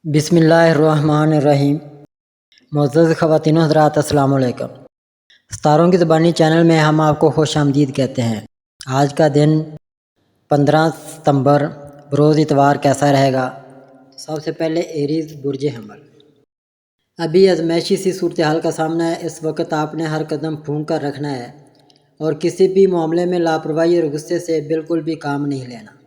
بسم اللہ الرحمن الرحیم۔ معزز خواتین و حضرات، السلام علیکم۔ ستاروں کی زبانی چینل میں ہم آپ کو خوش آمدید کہتے ہیں۔ آج کا دن 15 ستمبر بروز اتوار کیسا رہے گا؟ سب سے پہلے ایریز برج حمل۔ ابھی ازمائشی سی صورتحال کا سامنا ہے۔ اس وقت آپ نے ہر قدم پھونک کر رکھنا ہے اور کسی بھی معاملے میں لاپرواہی اور غصے سے بالکل بھی کام نہیں لینا۔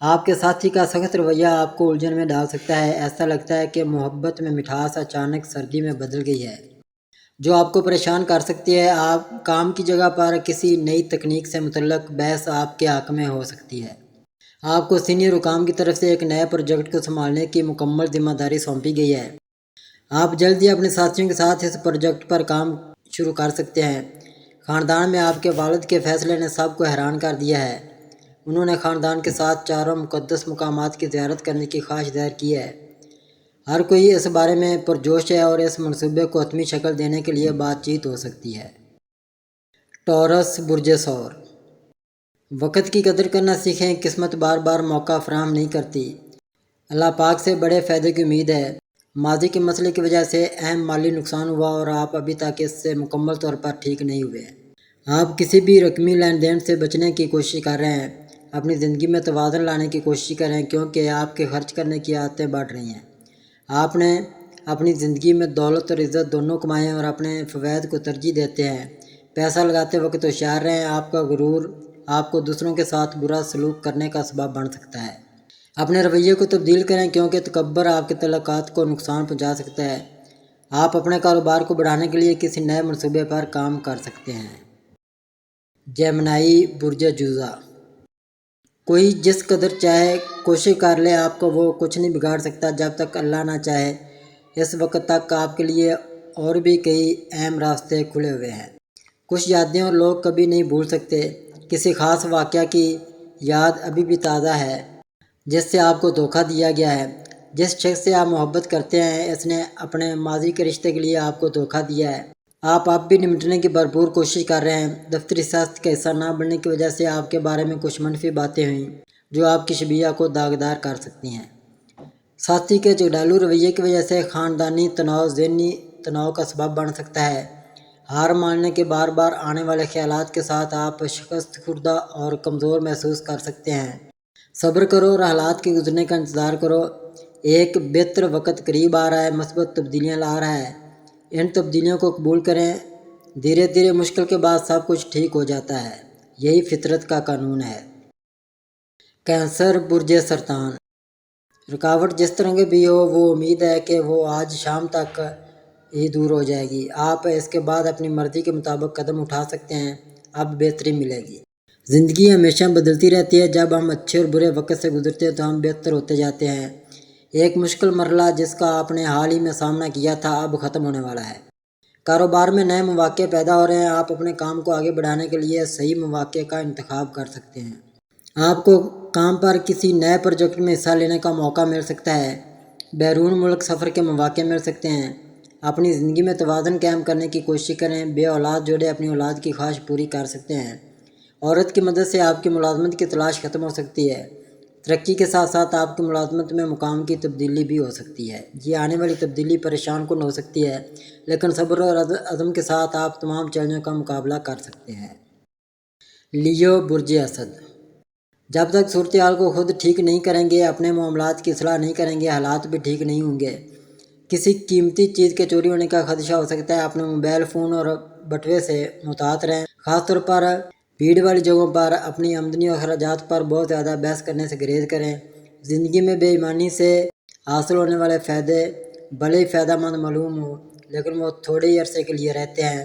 آپ کے ساتھی کا سخت رویہ آپ کو الجھن میں ڈال سکتا ہے۔ ایسا لگتا ہے کہ محبت میں مٹھاس اچانک سردی میں بدل گئی ہے، جو آپ کو پریشان کر سکتی ہے۔ آپ کام کی جگہ پر کسی نئی تکنیک سے متعلق بحث آپ کے حق میں ہو سکتی ہے۔ آپ کو سینئر حکام کی طرف سے ایک نئے پروجیکٹ کو سنبھالنے کی مکمل ذمہ داری سونپی گئی ہے۔ آپ جلد ہی اپنے ساتھیوں کے ساتھ اس پروجیکٹ پر کام شروع کر سکتے ہیں۔ خاندان میں آپ کے والد کے فیصلے نے سب کو حیران کر دیا ہے۔ انہوں نے خاندان کے ساتھ چاروں مقدس مقامات کی زیارت کرنے کی خواہش ظاہر کی ہے۔ ہر کوئی اس بارے میں پرجوش ہے اور اس منصوبے کو حتمی شکل دینے کے لیے بات چیت ہو سکتی ہے۔ ٹورس برج ثور۔ وقت کی قدر کرنا سیکھیں۔ قسمت بار بار موقع فراہم نہیں کرتی۔ اللہ پاک سے بڑے فائدے کی امید ہے۔ ماضی کے مسئلے کی وجہ سے اہم مالی نقصان ہوا اور آپ ابھی تک اس سے مکمل طور پر ٹھیک نہیں ہوئے۔ آپ کسی بھی رقمی لین دین سے بچنے کی کوشش کر رہے ہیں۔ اپنی زندگی میں توازن لانے کی کوشش کریں کیونکہ آپ کے خرچ کرنے کی عادتیں بڑھ رہی ہیں۔ آپ نے اپنی زندگی میں دولت اور عزت دونوں کمائے اور اپنے فوائد کو ترجیح دیتے ہیں۔ پیسہ لگاتے وقت ہوشیار رہیں۔ آپ کا غرور آپ کو دوسروں کے ساتھ برا سلوک کرنے کا سبب بن سکتا ہے۔ اپنے رویے کو تبدیل کریں کیونکہ تکبر آپ کے تعلقات کو نقصان پہنچا سکتا ہے۔ آپ اپنے کاروبار کو بڑھانے کے لیے کسی نئے منصوبے پر کام کر سکتے ہیں۔ جیمنائی برج جوزہ۔ کوئی جس قدر چاہے کوشش کر لے، آپ کو وہ کچھ نہیں بگاڑ سکتا جب تک اللہ نہ چاہے۔ اس وقت تک آپ کے لیے اور بھی کئی اہم راستے کھلے ہوئے ہیں۔ کچھ یادیں اور لوگ کبھی نہیں بھول سکتے۔ کسی خاص واقعہ کی یاد ابھی بھی تازہ ہے جس سے آپ کو دھوکہ دیا گیا ہے۔ جس شخص سے آپ محبت کرتے ہیں، اس نے اپنے ماضی کے رشتے کے لیے آپ کو دھوکہ دیا ہے۔ آپ اب بھی نمٹنے کی بھرپور کوشش کر رہے ہیں۔ دفتری سیاست کا حصہ نہ بننے کی وجہ سے آپ کے بارے میں کچھ منفی باتیں ہوئیں جو آپ کی شبیہ کو داغدار کر سکتی ہیں۔ ساتھی کے جھگڑالو رویے کی وجہ سے خاندانی تناؤ ذہنی تناؤ کا سبب بن سکتا ہے۔ ہار ماننے کے بار بار آنے والے خیالات کے ساتھ آپ شکست خوردہ اور کمزور محسوس کر سکتے ہیں۔ صبر کرو اور حالات کے گزرنے کا انتظار کرو۔ ایک بہتر وقت قریب آ رہا ہے، مثبت تبدیلیاں لا رہا ہے۔ ان تبدیلیوں کو قبول کریں۔ دھیرے دھیرے مشکل کے بعد سب کچھ ٹھیک ہو جاتا ہے۔ یہی فطرت کا قانون ہے۔ کینسر برج سرطان۔ رکاوٹ جس طرح کی بھی ہو، وہ امید ہے کہ وہ آج شام تک ہی دور ہو جائے گی۔ آپ اس کے بعد اپنی مرضی کے مطابق قدم اٹھا سکتے ہیں۔ اب بہتری ملے گی۔ زندگی ہمیشہ بدلتی رہتی ہے۔ جب ہم اچھے اور برے وقت سے گزرتے ہیں تو ہم بہتر ہوتے جاتے ہیں۔ ایک مشکل مرحلہ جس کا آپ نے حال ہی میں سامنا کیا تھا، اب ختم ہونے والا ہے۔ کاروبار میں نئے مواقع پیدا ہو رہے ہیں۔ آپ اپنے کام کو آگے بڑھانے کے لیے صحیح مواقع کا انتخاب کر سکتے ہیں۔ آپ کو کام پر کسی نئے پروجیکٹ میں حصہ لینے کا موقع مل سکتا ہے۔ بیرون ملک سفر کے مواقع مل سکتے ہیں۔ اپنی زندگی میں توازن قائم کرنے کی کوشش کریں۔ بے اولاد جوڑے اپنی اولاد کی خواہش پوری کر سکتے ہیں۔ عورت کی مدد سے آپ کی ملازمت کی تلاش ختم ہو سکتی ہے۔ ترقی کے ساتھ ساتھ آپ کی ملازمت میں مقام کی تبدیلی بھی ہو سکتی ہے۔ یہ آنے والی تبدیلی پریشان کن ہو سکتی ہے، لیکن صبر اور عزم کے ساتھ آپ تمام چیلنجوں کا مقابلہ کر سکتے ہیں۔ لیو برج اسد۔ جب تک صورتحال کو خود ٹھیک نہیں کریں گے، اپنے معاملات کی اصلاح نہیں کریں گے، حالات بھی ٹھیک نہیں ہوں گے۔ کسی قیمتی چیز کے چوری ہونے کا خدشہ ہو سکتا ہے۔ اپنے موبائل فون اور بٹوے سے محتاط رہیں۔ خاص طور پر بھیڑ والی جگہوں پر اپنی آمدنی اور اخراجات پر بہت زیادہ بحث کرنے سے گریز کریں۔ زندگی میں بے ایمانی سے حاصل ہونے والے فائدے بھلے ہی فائدہ مند معلوم ہوں، لیکن وہ تھوڑے ہی عرصے کے لیے رہتے ہیں۔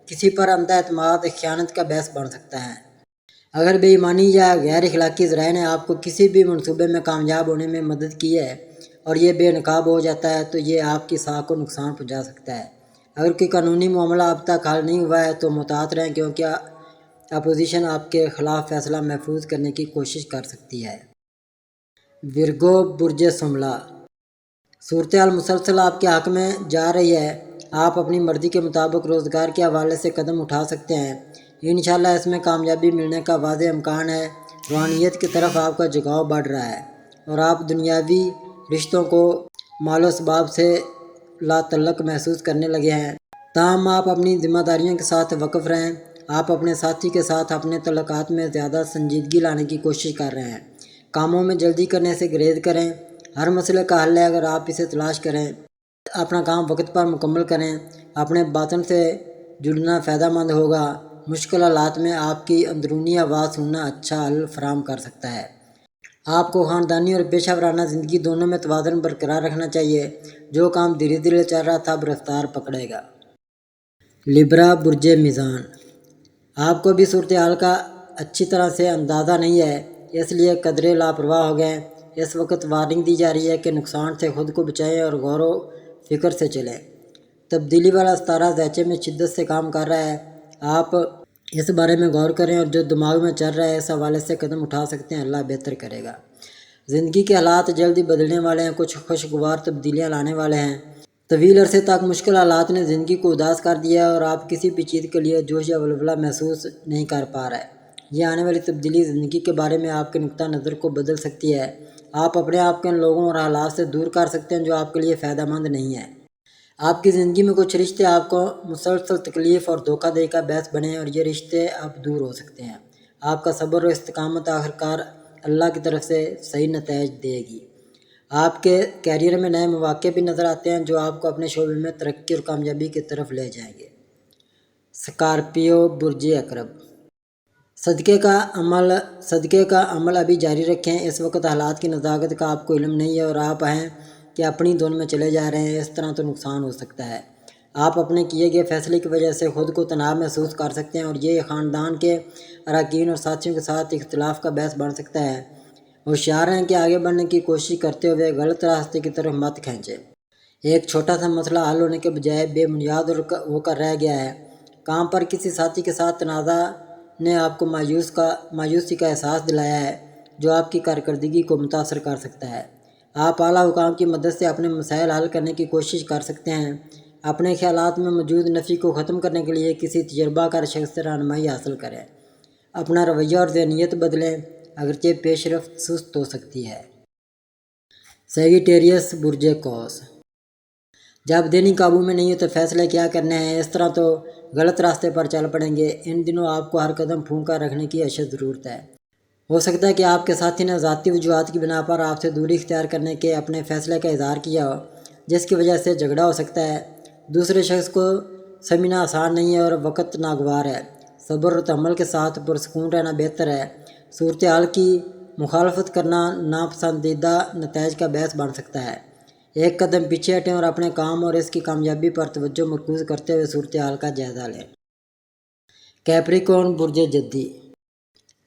کسی پر اندھا اعتماد خیانت کا باعث بن سکتا ہے۔ اگر بے ایمانی یا غیر اخلاقی ذرائع نے آپ کو کسی بھی منصوبے میں کامیاب ہونے میں مدد کی ہے اور یہ بے نقاب ہو جاتا ہے تو یہ آپ کی ساکھ کو نقصان پہنچا سکتا ہے۔ اگر کوئی قانونی معاملہ اب تک حل نہیں ہوا ہے تو محتاط رہیں کیونکہ اپوزیشن آپ کے خلاف فیصلہ محفوظ کرنے کی کوشش کر سکتی ہے۔ ورگو برج شملہ۔ صورتحال مسلسل آپ کے حق میں جا رہی ہے۔ آپ اپنی مرضی کے مطابق روزگار کے حوالے سے قدم اٹھا سکتے ہیں۔ انشاءاللہ اس میں کامیابی ملنے کا واضح امکان ہے۔ روحانیت کی طرف آپ کا جھکاؤ بڑھ رہا ہے اور آپ دنیاوی رشتوں کو مال و اسباب سے لا تعلق محسوس کرنے لگے ہیں۔ تاہم آپ اپنی ذمہ داریوں کے ساتھ واقف رہیں۔ آپ اپنے ساتھی کے ساتھ اپنے تعلقات میں زیادہ سنجیدگی لانے کی کوشش کر رہے ہیں۔ کاموں میں جلدی کرنے سے گریز کریں۔ ہر مسئلے کا حل ہے اگر آپ اسے تلاش کریں۔ اپنا کام وقت پر مکمل کریں۔ اپنے باطن سے جڑنا فائدہ مند ہوگا۔ مشکل حالات میں آپ کی اندرونی آواز سننا اچھا حل فراہم کر سکتا ہے۔ آپ کو خاندانی اور پیشہ ورانہ زندگی دونوں میں توازن برقرار رکھنا چاہیے۔ جو کام دھیرے دھیرے چل رہا تھا اب رفتار پکڑے گا۔ لیبرا برج میزان، آپ کو بھی صورتحال کا اچھی طرح سے اندازہ نہیں ہے، اس لیے قدرے لاپرواہ ہو گئے۔ اس وقت وارننگ دی جا رہی ہے کہ نقصان سے خود کو بچائیں اور غور و فکر سے چلیں۔ تبدیلی والا ستارہ ذیچے میں شدت سے کام کر رہا ہے۔ آپ اس بارے میں غور کریں اور جو دماغ میں چل رہا ہے اس حوالے سے قدم اٹھا سکتے ہیں۔ اللہ بہتر کرے گا۔ زندگی کے حالات جلدی بدلنے والے ہیں، کچھ خوشگوار تبدیلیاں لانے والے ہیں۔ طویل عرصے تک مشکل حالات نے زندگی کو اداس کر دیا ہے اور آپ کسی بھی چیز کے لیے جوش یا ولولہ محسوس نہیں کر پا رہے۔ یہ آنے والی تبدیلی زندگی کے بارے میں آپ کے نقطہ نظر کو بدل سکتی ہے۔ آپ اپنے آپ کو ان لوگوں اور حالات سے دور کر سکتے ہیں جو آپ کے لیے فائدہ مند نہیں ہیں۔ آپ کی زندگی میں کچھ رشتے آپ کو مسلسل تکلیف اور دھوکہ دہی کا باعث بنے اور یہ رشتے اب دور ہو سکتے ہیں۔ آپ کا صبر اور استقامت آخرکار اللہ کی طرف سے صحیح نتائج دے گی۔ آپ کے کیریئر میں نئے مواقع بھی نظر آتے ہیں جو آپ کو اپنے شعبے میں ترقی اور کامیابی کی طرف لے جائیں گے۔ اسکارپیو برج عقرب، صدقے کا عمل ابھی جاری رکھیں۔ اس وقت حالات کی نزاکت کا آپ کو علم نہیں ہے اور آپ ہیں کہ اپنی دھن میں چلے جا رہے ہیں، اس طرح تو نقصان ہو سکتا ہے۔ آپ اپنے کیے گئے فیصلے کی وجہ سے خود کو تنہا محسوس کر سکتے ہیں اور یہ خاندان کے اراکین اور ساتھیوں کے ساتھ اختلاف کا باعث بن سکتا ہے۔ ہوشیار ہیں کہ آگے بڑھنے کی کوشش کرتے ہوئے غلط راستے کی طرف مت کھینچیں۔ ایک چھوٹا سا مسئلہ حل ہونے کے بجائے بے بنیاد ہو کر رہ گیا ہے۔ کام پر کسی ساتھی کے ساتھ تنازع نے آپ کو مایوسی کا احساس دلایا ہے جو آپ کی کارکردگی کو متاثر کر سکتا ہے۔ آپ اعلیٰ حکام کی مدد سے اپنے مسائل حل کرنے کی کوشش کر سکتے ہیں۔ اپنے خیالات میں موجود نفی کو ختم کرنے کے لیے کسی تجربہ کار شخص سے رہنمائی حاصل کریں۔ اپنا رویہ اور ذہنیت بدلیں، اگرچہ پیش رفت سست ہو سکتی ہے۔ سیگیٹیریس برج قوس، جب دن ہی قابو میں نہیں ہو تو فیصلے کیا کرنے ہیں، اس طرح تو غلط راستے پر چل پڑیں گے۔ ان دنوں آپ کو ہر قدم پھونک کر رکھنے کی اشد ضرورت ہے۔ ہو سکتا ہے کہ آپ کے ساتھی نے ذاتی وجوہات کی بنا پر آپ سے دوری اختیار کرنے کے اپنے فیصلے کا اظہار کیا ہو، جس کی وجہ سے جھگڑا ہو سکتا ہے۔ دوسرے شخص کو سمجھنا آسان نہیں ہے اور وقت ناگوار ہے۔ صبر و تحمل کے ساتھ پرسکون رہنا بہتر ہے۔ صورتحال کی مخالفت کرنا ناپسندیدہ نتائج کا باعث بن سکتا ہے۔ ایک قدم پیچھے ہٹیں اور اپنے کام اور اس کی کامیابی پر توجہ مرکوز کرتے ہوئے صورتحال کا جائزہ لیں۔ کیپریکورن برج جدی،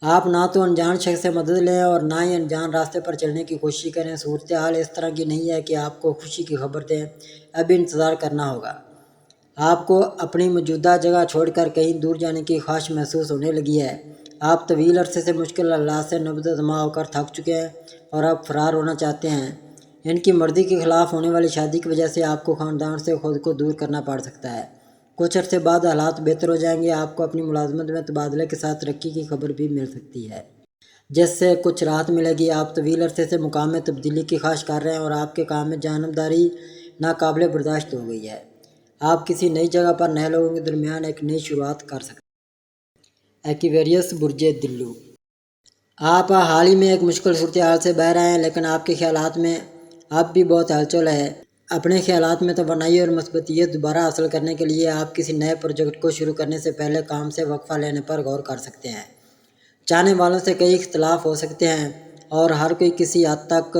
آپ نہ تو انجان شخص سے مدد لیں اور نہ ہی انجان راستے پر چلنے کی کوشش کریں۔ صورتحال اس طرح کی نہیں ہے کہ آپ کو خوشی کی خبر دیں، ابھی انتظار کرنا ہوگا۔ آپ کو اپنی موجودہ جگہ چھوڑ کر کہیں دور جانے کی خواہش محسوس ہونے لگی ہے۔ آپ طویل عرصے سے مشکل حالات سے نبض آزما ہو کر تھک چکے ہیں اور اب فرار ہونا چاہتے ہیں۔ ان کی مرضی کے خلاف ہونے والی شادی کی وجہ سے آپ کو خاندان سے خود کو دور کرنا پڑ سکتا ہے۔ کچھ عرصے بعد حالات بہتر ہو جائیں گے۔ آپ کو اپنی ملازمت میں تبادلے کے ساتھ ترقی کی خبر بھی مل سکتی ہے، جس سے کچھ راحت ملے گی۔ آپ طویل عرصے سے مقام میں تبدیلی کی خواہش کر رہے ہیں اور آپ کے کام میں جانبداری ناقابل برداشت ہو گئی ہے۔ آپ کسی نئی جگہ پر نئے لوگوں کے درمیان ایک نئی شروعات کر سکتے ہیں۔ ایکویریس برج دلو، آپ حال ہی میں ایک مشکل صورتحال سے باہر آئے ہیں لیکن آپ کے خیالات میں اب بھی بہت ہلچل ہے۔ اپنے خیالات میں توانائی اور مثبتیت دوبارہ حاصل کرنے کے لیے آپ کسی نئے پروجیکٹ کو شروع کرنے سے پہلے کام سے وقفہ لینے پر غور کر سکتے ہیں۔ چاہنے والوں سے کئی اختلاف ہو سکتے ہیں اور ہر کوئی کسی حد تک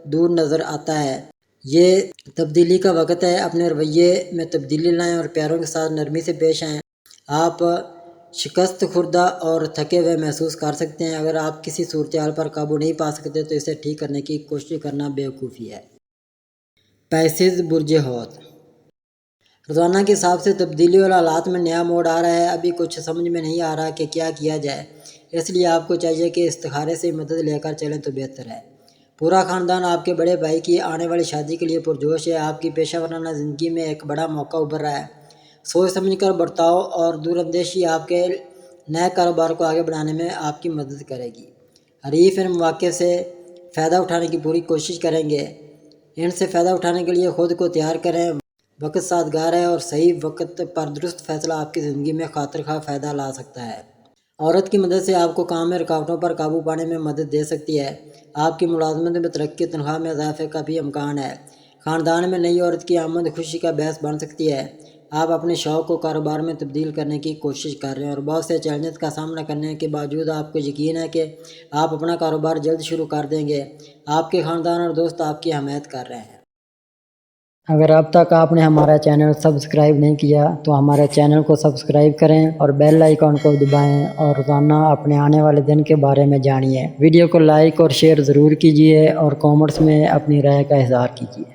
دور نظر آتا ہے۔ یہ تبدیلی کا وقت ہے۔ اپنے رویے میں تبدیلی لائیں اور پیاروں کے ساتھ نرمی سے پیش آئیں۔ آپ شکست خوردہ اور تھکے ہوئے محسوس کر سکتے ہیں۔ اگر آپ کسی صورتحال پر قابو نہیں پا سکتے تو اسے ٹھیک کرنے کی کوشش کرنا بیوقوفی ہے۔ پیسز برج حوت، روزانہ کے حساب سے تبدیلی اور حالات میں نیا موڑ آ رہا ہے۔ ابھی کچھ سمجھ میں نہیں آ رہا کہ کیا کیا جائے، اس لیے آپ کو چاہیے کہ استخارے سے مدد لے کر چلیں تو بہتر ہے۔ پورا خاندان آپ کے بڑے بھائی کی آنے والی شادی کے لیے پرجوش ہے۔ آپ کی پیشہ ورانہ زندگی میں ایک بڑا موقع ابھر رہا ہے۔ سوچ سمجھ کر برتاؤ اور دور اندیشی آپ کے نئے کاروبار کو آگے بڑھانے میں آپ کی مدد کرے گی۔ حریف ان مواقع سے فائدہ اٹھانے کی پوری کوشش کریں گے۔ ان سے فائدہ اٹھانے کے لیے خود کو تیار کریں۔ وقت سازگار ہے اور صحیح وقت پر درست فیصلہ آپ کی زندگی میں خاطر خواہ فائدہ لا سکتا ہے۔ عورت کی مدد سے آپ کو کام میں رکاوٹوں پر قابو پانے میں مدد دے سکتی ہے۔ آپ کی ملازمت میں ترقی، تنخواہ میں اضافے کا بھی امکان ہے۔ خاندان میں نئی عورت کی آمد خوشی کا باعث بن سکتی ہے۔ آپ اپنے شوق کو کاروبار میں تبدیل کرنے کی کوشش کر رہے ہیں اور بہت سے چیلنجز کا سامنا کرنے کے باوجود آپ کو یقین ہے کہ آپ اپنا کاروبار جلد شروع کر دیں گے۔ آپ کے خاندان اور دوست آپ کی حمایت کر رہے ہیں۔ اگر اب تک آپ نے ہمارا چینل سبسکرائب نہیں کیا تو ہمارے چینل کو سبسکرائب کریں اور بیل آئیکن کو دبائیں اور روزانہ اپنے آنے والے دن کے بارے میں جانیے۔ ویڈیو کو لائک اور شیئر ضرور کیجیے اور کامنٹس میں اپنی رائے کا اظہار کیجیے۔